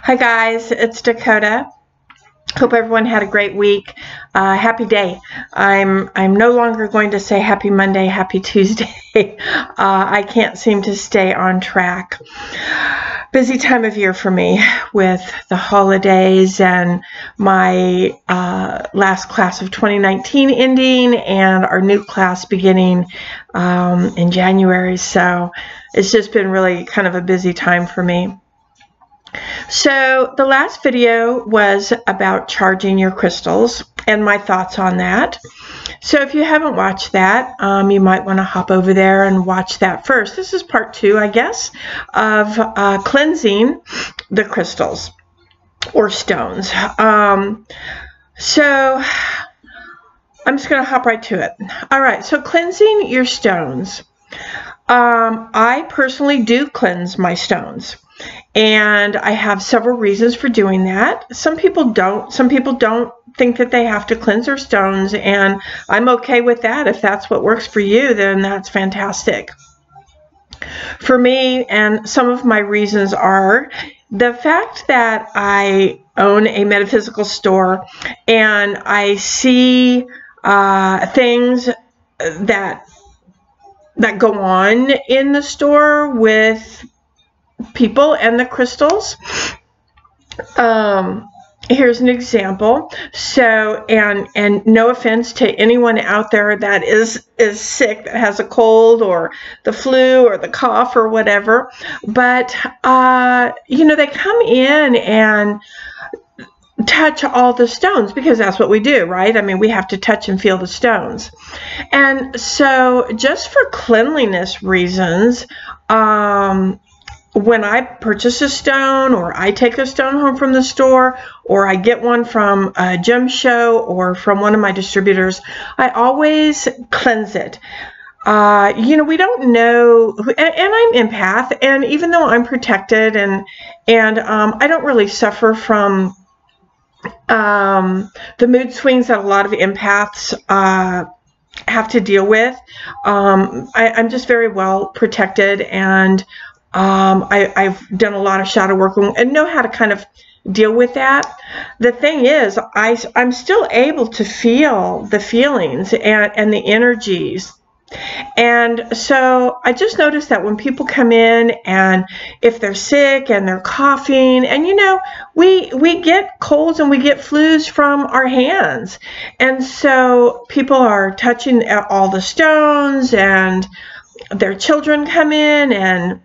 Hi guys, it's Dakota. Hope everyone had a great week. Happy day. I'm no longer going to say happy Monday, happy Tuesday. I can't seem to stay on track. Busy time of year for me with the holidays and my last class of 2019 ending and our new class beginning in January. So it's just been really kind of a busy time for me. So the last video was about charging your crystals and my thoughts on that. So if you haven't watched that, you might want to hop over there and watch that first. This is part 2, I guess, of cleansing the crystals or stones. So I'm just going to hop right to it. All right, so cleansing your stones. I personally do cleanse my stones. And I have several reasons for doing that. Some people don't. Some people don't think that they have to cleanse their stones, and I'm okay with that. If that's what works for you, then that's fantastic. For me, and some of my reasons are the fact that I own a metaphysical store and I see things that go on in the store with people and the crystals. Here's an example. So, and no offense to anyone out there that is sick, that has a cold or the flu or the cough or whatever, but you know, they come in and touch all the stones because that's what we do, right? I mean, we have to touch and feel the stones. And so just for cleanliness reasons, when I purchase a stone, or I take a stone home from the store, or I get one from a gem show or from one of my distributors, I always cleanse it. You know, we don't know, and I'm empath, and even though I'm protected and I don't really suffer from the mood swings that a lot of empaths have to deal with, I'm just very well protected, and I've done a lot of shadow work and know how to kind of deal with that. The thing is, I'm still able to feel the feelings and the energies. And so I just noticed that when people come in and if they're sick and they're coughing, and you know, we get colds and we get flus from our hands. And so people are touching all the stones, and their children come in, and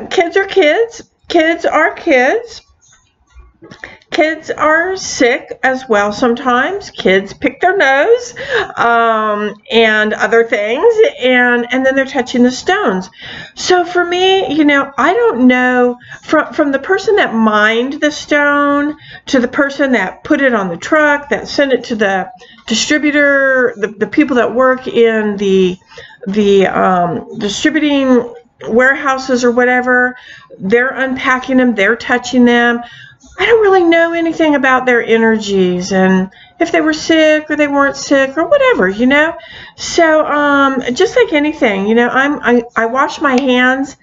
kids are kids. Kids are kids. Kids are sick as well sometimes. Kids pick their nose and other things, and then they're touching the stones. So for me, you know, I don't know, from the person that mined the stone to the person that put it on the truck, that sent it to the distributor, the people that work in the distributing warehouses or whatever, they're unpacking them, they're touching them. I don't really know anything about their energies and if they were sick or they weren't sick or whatever, you know. So just like anything, you know, I wash my hands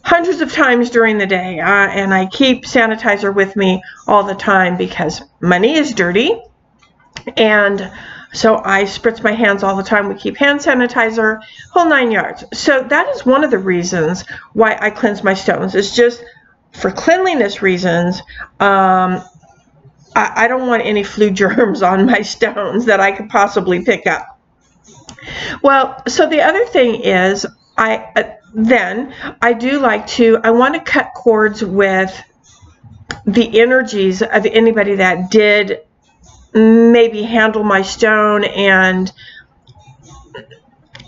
hundreds of times during the day, and I keep sanitizer with me all the time because money is dirty, and so I spritz my hands all the time. We keep hand sanitizer, whole 9 yards. So that is one of the reasons why I cleanse my stones. It's just for cleanliness reasons. I don't want any flu germs on my stones that I could possibly pick up. Well, so the other thing is, I do like to, I want to cut cords with the energies of anybody that did maybe handle my stone and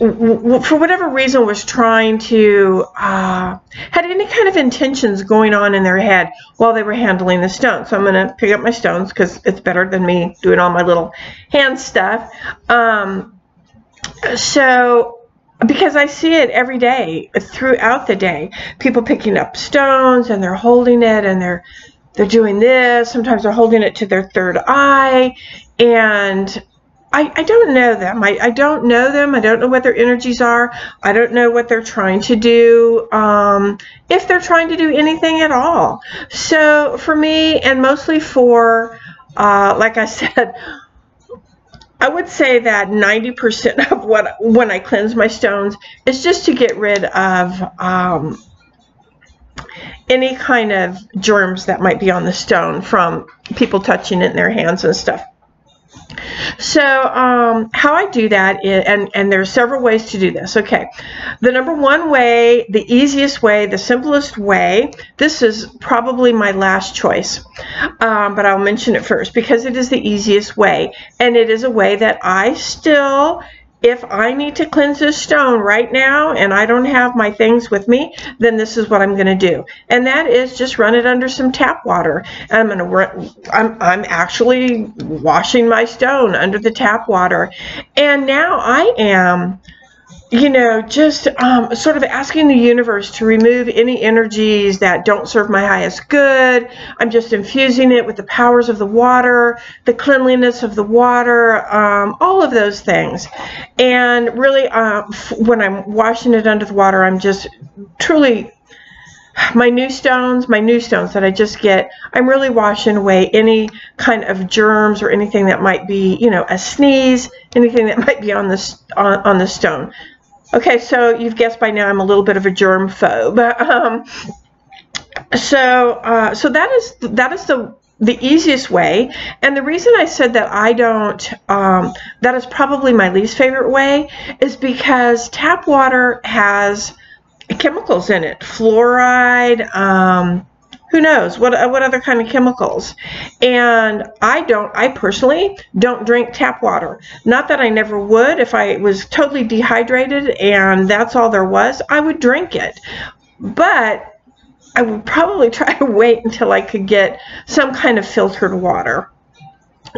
for whatever reason was trying to had any kind of intentions going on in their head while they were handling the stone. So I'm going to pick up my stones because it's better than me doing all my little hand stuff. So because I see it every day throughout the day, people picking up stones and they're holding it and they're doing this. Sometimes they're holding it to their third eye, and I don't know them. I don't know them. I don't know what their energies are. I don't know what they're trying to do, if they're trying to do anything at all. So for me, and mostly for, like I said, I would say that 90% of when I cleanse my stones is just to get rid of any kind of germs that might be on the stone from people touching it in their hands and stuff. So how I do that is, and there are several ways to do this. Okay, the number one way, the easiest way, the simplest way, this is probably my last choice, but I'll mention it first because it is the easiest way, and it is a way that I still, if I need to cleanse this stone right now and I don't have my things with me, then this is what I'm going to do. And that is just run it under some tap water. And I'm actually washing my stone under the tap water. And now I am, you know, just sort of asking the universe to remove any energies that don't serve my highest good. I'm just infusing it with the powers of the water, the cleanliness of the water, all of those things. And really, when I'm washing it under the water, I'm just truly, my new stones that I just get, I'm really washing away any kind of germs or anything that might be, you know, a sneeze, anything that might be on the stone. Okay, so you've guessed by now I'm a little bit of a germ phobe. So that is the easiest way. And the reason I said that I don't, that is probably my least favorite way, is because tap water has chemicals in it, fluoride, who knows what other kind of chemicals. And I personally don't drink tap water. Not that I never would. If I was totally dehydrated and that's all there was, I would drink it. But I would probably try to wait until I could get some kind of filtered water.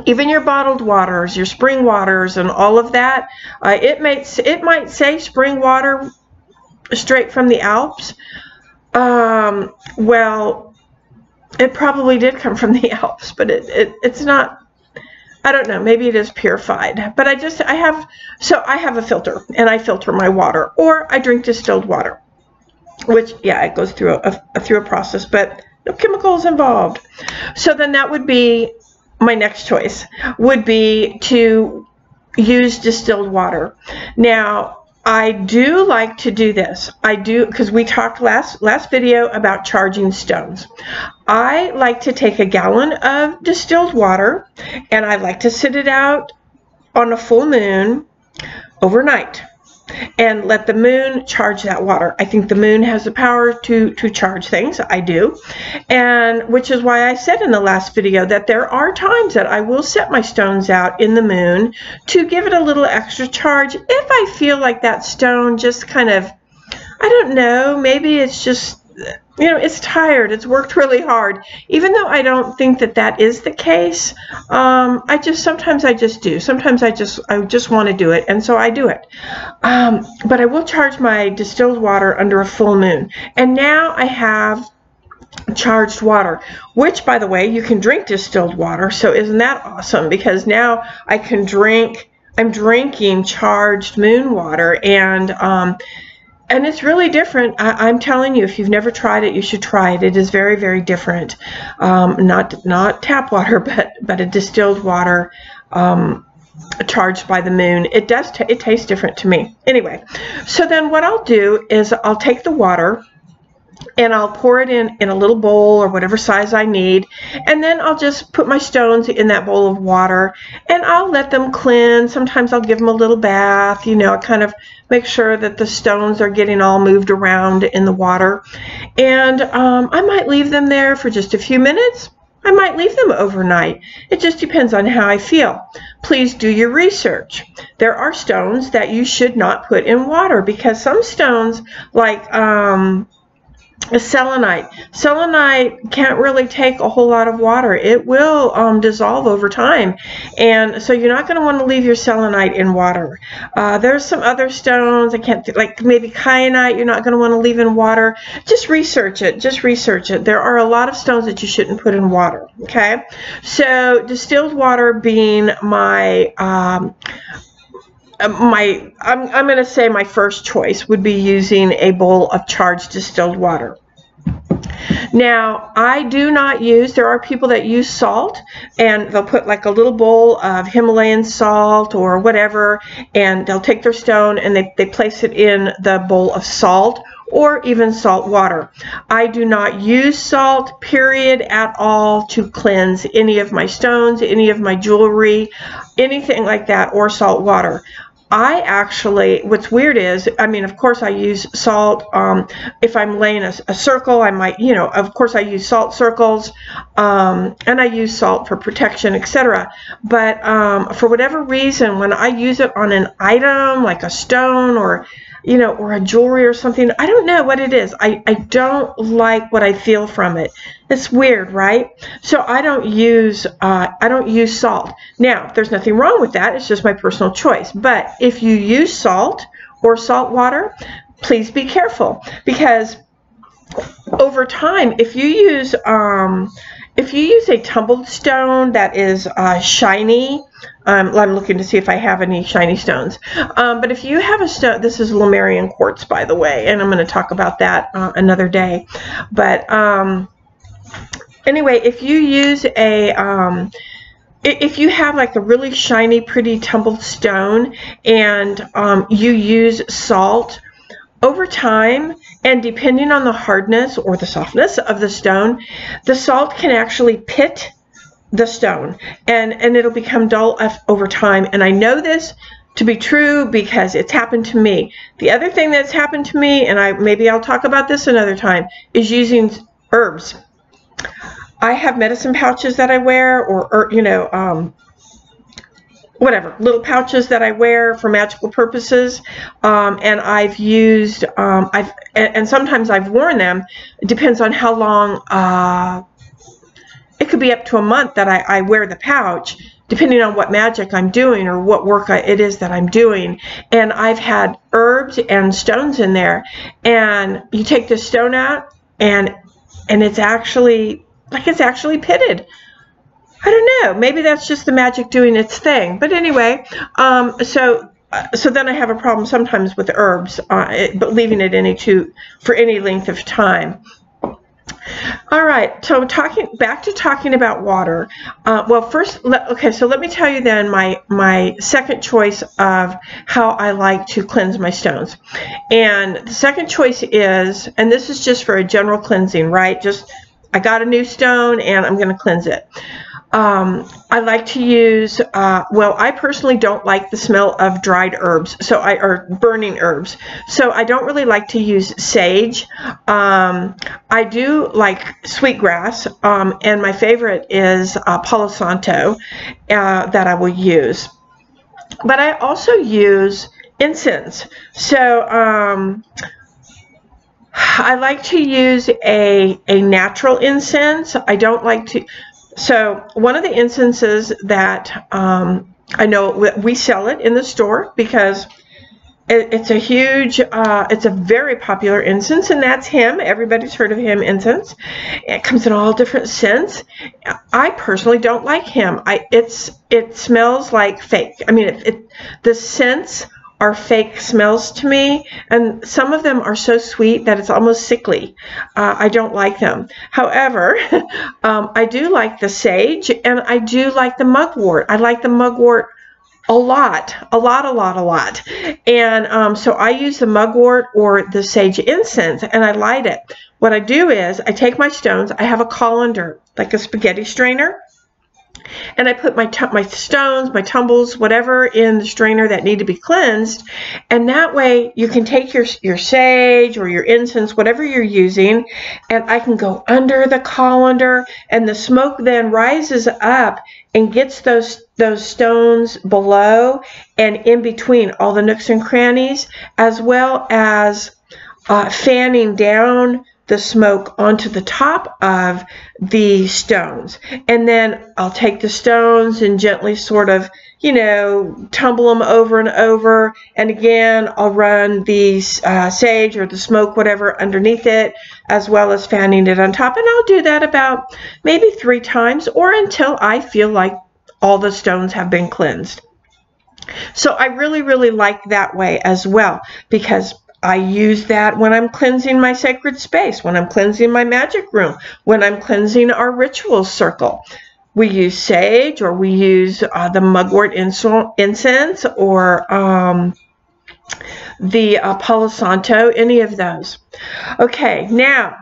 Even your bottled waters, your spring waters and all of that, it might say spring water straight from the Alps. Well, it probably did come from the Alps, but it's not, I don't know, maybe it is purified. But I have a filter, and I filter my water, or I drink distilled water, which, yeah, it goes through a process, but no chemicals involved. So then that would be my next choice, would be to use distilled water. Now, I do like to do this. I do, because we talked last video about charging stones. I like to take a gallon of distilled water, and I like to sit it out on a full moon overnight and let the moon charge that water. I think the moon has the power to charge things. I do. And which is why I said in the last video that there are times that I will set my stones out in the moon to give it a little extra charge if I feel like that stone just kind of, I don't know, maybe it's just, you know, it's tired, it's worked really hard. Even though I don't think that that is the case, sometimes I just do. Sometimes I just want to do it, and so I do it. But I will charge my distilled water under a full moon. And now I have charged water, which, by the way, you can drink distilled water. So isn't that awesome? Because now I can drink, I'm drinking charged moon water, and it's really different. I'm telling you, if you've never tried it, you should try it. It is very, very different. Not tap water, but a distilled water charged by the moon. It tastes different to me. Anyway, so then what I'll do is I'll take the water and I'll pour it in a little bowl or whatever size I need, and then I'll just put my stones in that bowl of water and I'll let them cleanse. Sometimes I'll give them a little bath, you know, kind of make sure that the stones are getting all moved around in the water. And I might leave them there for just a few minutes. I might leave them overnight. It just depends on how I feel. Please do your research. There are stones that you should not put in water, because some stones, like Selenite. Selenite can't really take a whole lot of water. It will dissolve over time, and so you're not going to want to leave your selenite in water. There's some other stones, I can't, like maybe kyanite, you're not going to want to leave in water. Just research it. Just research it. There are a lot of stones that you shouldn't put in water. Okay, so distilled water being my I'm going to say my first choice would be using a bowl of charged distilled water. Now, I do not use, there are people that use salt, and they'll put like a little bowl of Himalayan salt or whatever, and they'll take their stone and they place it in the bowl of salt or even salt water. I do not use salt, period, at all to cleanse any of my stones, any of my jewelry, anything like that, or salt water. I actually, what's weird is, I mean, of course I use salt. If I'm laying a circle, I might, you know, of course I use salt circles, and I use salt for protection, etc. But for whatever reason, when I use it on an item like a stone or, you know, or a jewelry or something, I don't know what it is. I don't like what I feel from it. It's weird, right? So I don't use salt. Now, there's nothing wrong with that. It's just my personal choice. But if you use salt or salt water, please be careful, because over time, if you use a tumbled stone that is shiny, I'm looking to see if I have any shiny stones. But if you have a stone, this is Lemurian quartz, by the way, and I'm going to talk about that another day. But anyway, if you use if you have like a really shiny, pretty tumbled stone, and you use salt, over time, and depending on the hardness or the softness of the stone, the salt can actually pit the stone, and it'll become dull over time. And I know this to be true because it's happened to me. The other thing that's happened to me, and maybe I'll talk about this another time, is using herbs. I have medicine pouches that I wear, or you know, whatever, little pouches that I wear for magical purposes, and I've used, and sometimes I've worn them. It depends on how long, it could be up to a month that I wear the pouch, depending on what magic I'm doing or what work it is that I'm doing. And I've had herbs and stones in there, and you take the stone out, and it's actually, like, it's actually pitted. I don't know. Maybe that's just the magic doing its thing. But anyway, so then I have a problem sometimes with herbs, but leaving it for any length of time. All right. So back to talking about water. Well, first, okay. So let me tell you then my second choice of how I like to cleanse my stones. And the second choice is, and this is just for a general cleansing, right? Just I got a new stone and I'm going to cleanse it. I like to use, well, I personally don't like the smell of dried herbs, or burning herbs, so I don't really like to use sage. I do like sweetgrass, and my favorite is Palo Santo that I will use. But I also use incense. So I like to use a natural incense. I don't like to. So one of the incenses that I know we sell it in the store because it's a huge, it's a very popular incense, and that's Him. Everybody's heard of Him incense. It comes in all different scents. I personally don't like Him. It smells like fake. I mean, the scents are fake smells to me, and some of them are so sweet that it's almost sickly. I don't like them. However, I do like the sage, and I do like the mugwort. I like the mugwort a lot. And so I use the mugwort or the sage incense, and I light it. What I do is I take my stones. I have a colander, like a spaghetti strainer, and I put my stones, my tumbles, whatever in the strainer that need to be cleansed, and that way you can take your sage or your incense, whatever you're using, and I can go under the colander, and the smoke then rises up and gets those stones below and in between all the nooks and crannies, as well as fanning down the smoke onto the top of the stones. And then I'll take the stones and gently sort of, you know, tumble them over and over. And again, I'll run the sage or the smoke, whatever, underneath it, as well as fanning it on top. And I'll do that about maybe 3 times or until I feel like all the stones have been cleansed. So I really, really like that way as well, because I use that when I'm cleansing my sacred space, when I'm cleansing my magic room, when I'm cleansing our ritual circle. We use sage, or we use the mugwort incense, or the Palo Santo, any of those. Okay, now,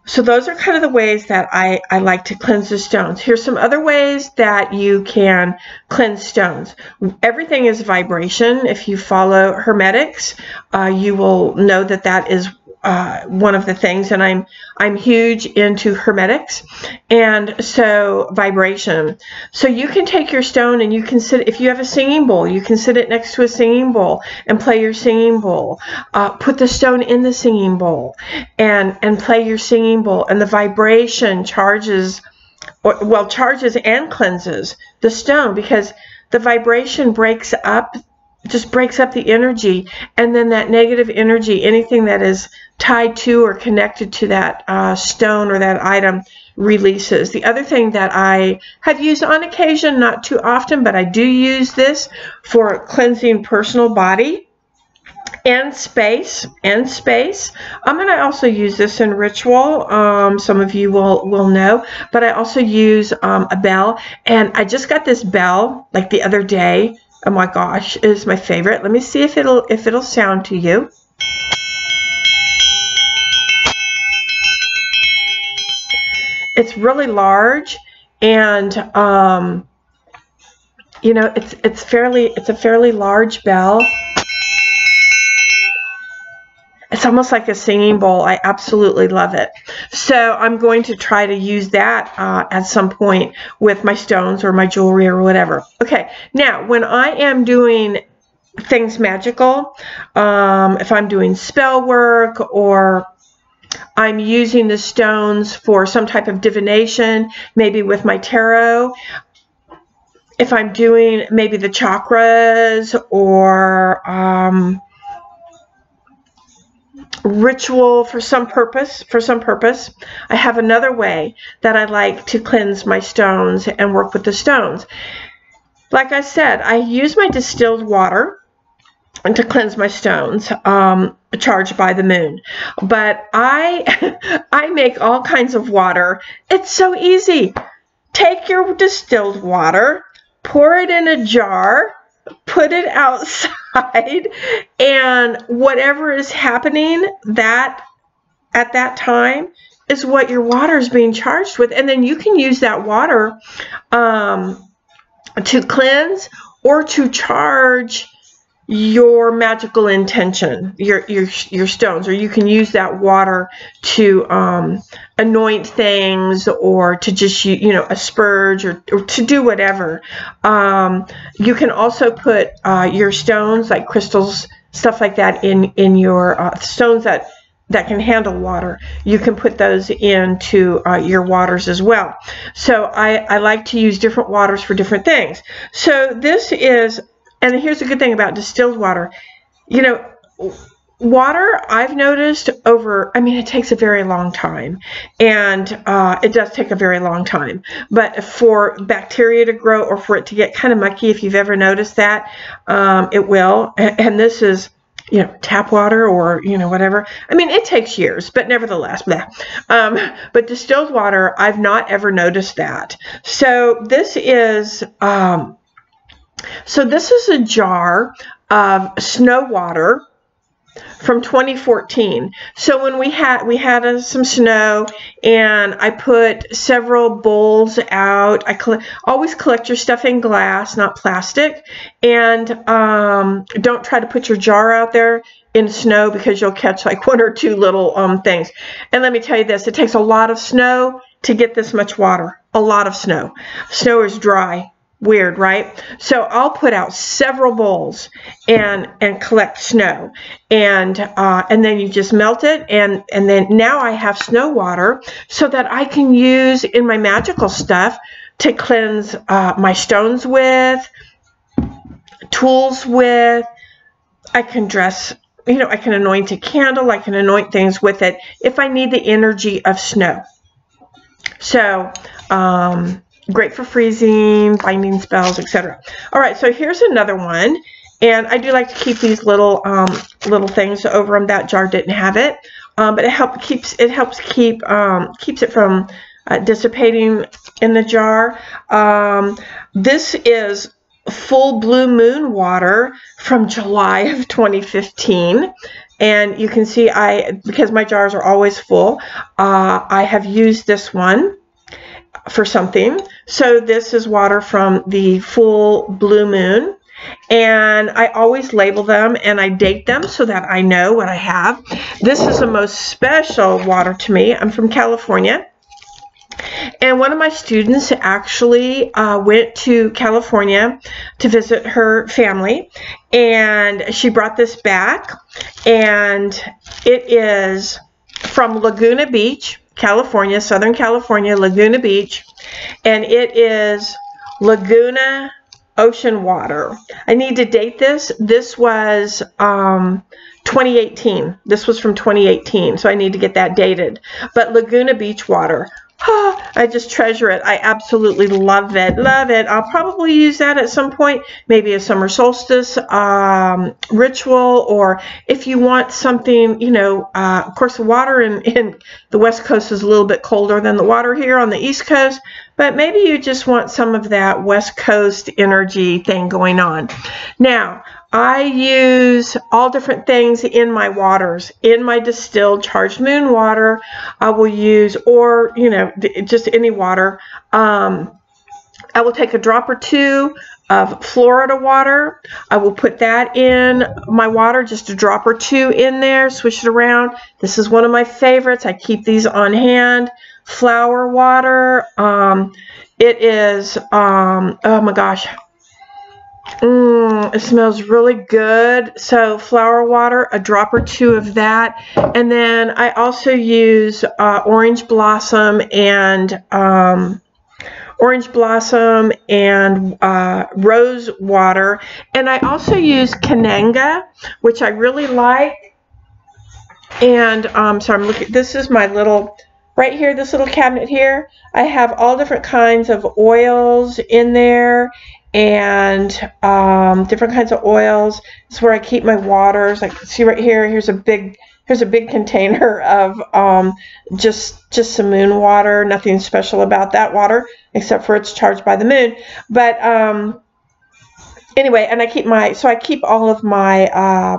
so those are kind of the ways that I like to cleanse the stones. Here's some other ways that you can cleanse stones. Everything is vibration. If you follow Hermetics, you will know that that is one of the things, and I'm huge into Hermetics, and so vibration. So you can take your stone and you can sit, if you have a singing bowl, you can sit it next to a singing bowl and play your singing bowl. Put the stone in the singing bowl and play your singing bowl, and the vibration charges, well, charges and cleanses the stone, because the vibration breaks up, just breaks up the energy, and then that negative energy, anything that is tied to or connected to that stone or that item, releases. The other thing that I have used on occasion, not too often, but I do use this for cleansing personal body and space. And I also use this in ritual. Some of you will know, but I also use a bell, and I just got this bell like the other day. Oh my gosh, it is my favorite. Let me see if it'll sound to you. It's really large, and you know, it's a fairly large bell. It's almost like a singing bowl. I absolutely love it. So I'm going to try to use that at some point with my stones or my jewelry or whatever. Okay, now when I am doing things magical, if I'm doing spell work, or I'm using the stones for some type of divination, maybe with my tarot, if I'm doing maybe the chakras or ritual for some purpose, I have another way that I like to cleanse my stones and work with the stones. Like I said, I use my distilled water to cleanse my stones, charged by the moon. But I make all kinds of water. It's so easy. Take your distilled water, pour it in a jar, put it outside, and whatever is happening at that time is what your water is being charged with. And then you can use that water to cleanse or to charge your magical intention, your stones, or you can use that water to anoint things, or to just, you know, asperge, or to do whatever. You can also put your stones, like crystals, stuff like that, in your stones that can handle water. You can put those into your waters as well. So I like to use different waters for different things. So this is, and here's a good thing about distilled water. You know, water, I've noticed it takes a very long time. And it does take a very long time. But for bacteria to grow, or for it to get kind of mucky, if you've ever noticed that, it will. And this is, you know, tap water, or, you know, whatever. I mean, it takes years, but nevertheless, but distilled water, I've not ever noticed that. So this is, a jar of snow water from 2014. So when we had some snow, and I put several bowls out. Always collect your stuff in glass, not plastic, and don't try to put your jar out there in snow, because you'll catch like 1 or 2 little things. And let me tell you this, it takes a lot of snow to get this much water. A lot of snow. Snow is dry. Weird, right? So I'll put out several bowls and collect snow, and then you just melt it, and then now I have snow water so that I can use in my magical stuff to cleanse my stones with, tools with. I can dress, you know, I can anoint a candle, I can anoint things with it if I need the energy of snow. So great for freezing, binding spells, etc. All right, so here's another one, and I do like to keep these little little things over them. That jar didn't have it, but it helps keep it from dissipating in the jar. This is full blue moon water from July of 2015. And you can see because my jars are always full, I have used this one for something. So this is water from the full blue moon. And I always label them and I date them so that I know what I have. This is the most special water to me. I'm from California. And one of my students actually went to California to visit her family, and she brought this back, and it is from Laguna Beach, California, Southern California, Laguna Beach, and it is Laguna ocean water. I need to date this. This was 2018. This was from 2018, so I need to get that dated. But Laguna Beach water. I just treasure it. I absolutely love it. Love it. I'll probably use that at some point, maybe a summer solstice ritual, or if you want something, you know, of course, the water in the West Coast is a little bit colder than the water here on the East Coast, but maybe you just want some of that West Coast energy thing going on. Now, I use all different things in my waters. In my distilled charged moon water, I will use, or, you know, just any water. I will take a drop or two of Florida water. I will put that in my water, just a drop or two in there, switch it around. This is one of my favorites. I keep these on hand. Flower water. It is, oh my gosh. It smells really good. So flower water, a drop or two of that. And then I also use orange blossom and rose water. And I also use Kananga, which I really like. And so I'm looking, this is my little, right here, this little cabinet here. I have all different kinds of oils in there, and different kinds of oils. This is where I keep my waters. Like, see right here, here's a big container of just some moon water. Nothing special about that water except for it's charged by the moon. But anyway, and I keep all of my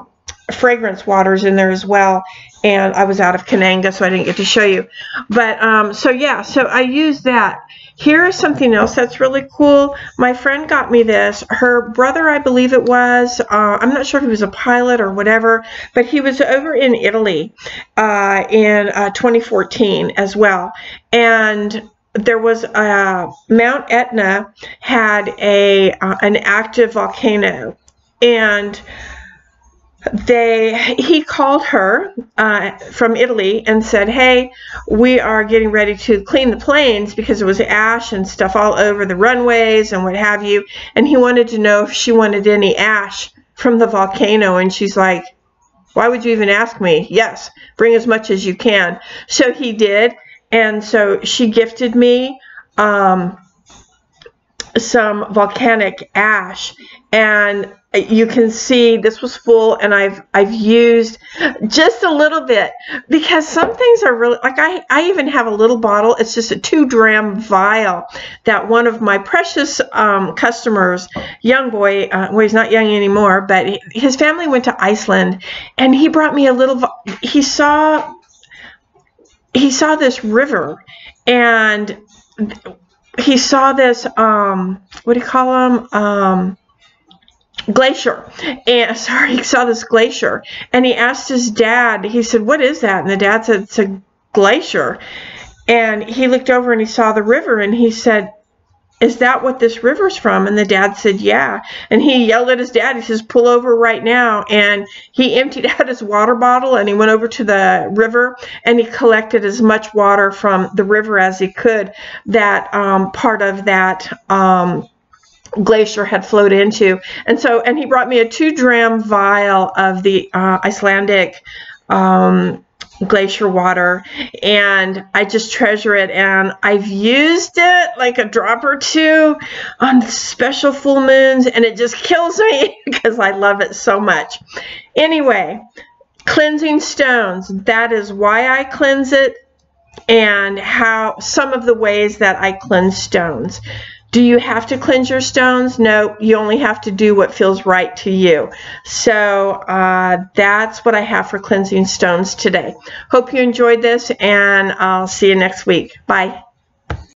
fragrance waters in there as well. And I was out of Kananga, so I didn't get to show you. But so yeah, so I use that. Here is something else that's really cool. My friend got me this. Her brother, I believe it was, I'm not sure if he was a pilot or whatever, but he was over in Italy in 2014 as well. And there was Mount Etna had an active volcano, and he called her from Italy and said, hey, we are getting ready to clean the planes because there was ash and stuff all over the runways and what have you. And he wanted to know if she wanted any ash from the volcano. And she's like, why would you even ask me? Yes, bring as much as you can. So he did. And so she gifted me some volcanic ash, and you can see this was full, and I've used just a little bit because some things are really, like I even have a little bottle. It's just a 2-gram vial that one of my precious customers, young boy, well, he's not young anymore, but his family went to Iceland, and he brought me a little, he saw this river, and he saw this, what do you call them? Glacier. And sorry, he saw this glacier. And he asked his dad, he said, what is that? And the dad said, it's a glacier. And he looked over and he saw the river, and he said, is that what this river's from? And the dad said, yeah. And he yelled at his dad. He says, pull over right now. And he emptied out his water bottle and he went over to the river and he collected as much water from the river as he could that part of that glacier had flowed into. And he brought me a 2-dram vial of the Icelandic glacier water, and I just treasure it, and I've used it like a drop or two on special full moons, and it just kills me because I love it so much. Anyway, cleansing stones, that is why I cleanse it, and how some of the ways that I cleanse stones. Do you have to cleanse your stones? No, you only have to do what feels right to you. So that's what I have for cleansing stones today. Hope you enjoyed this, and I'll see you next week. Bye.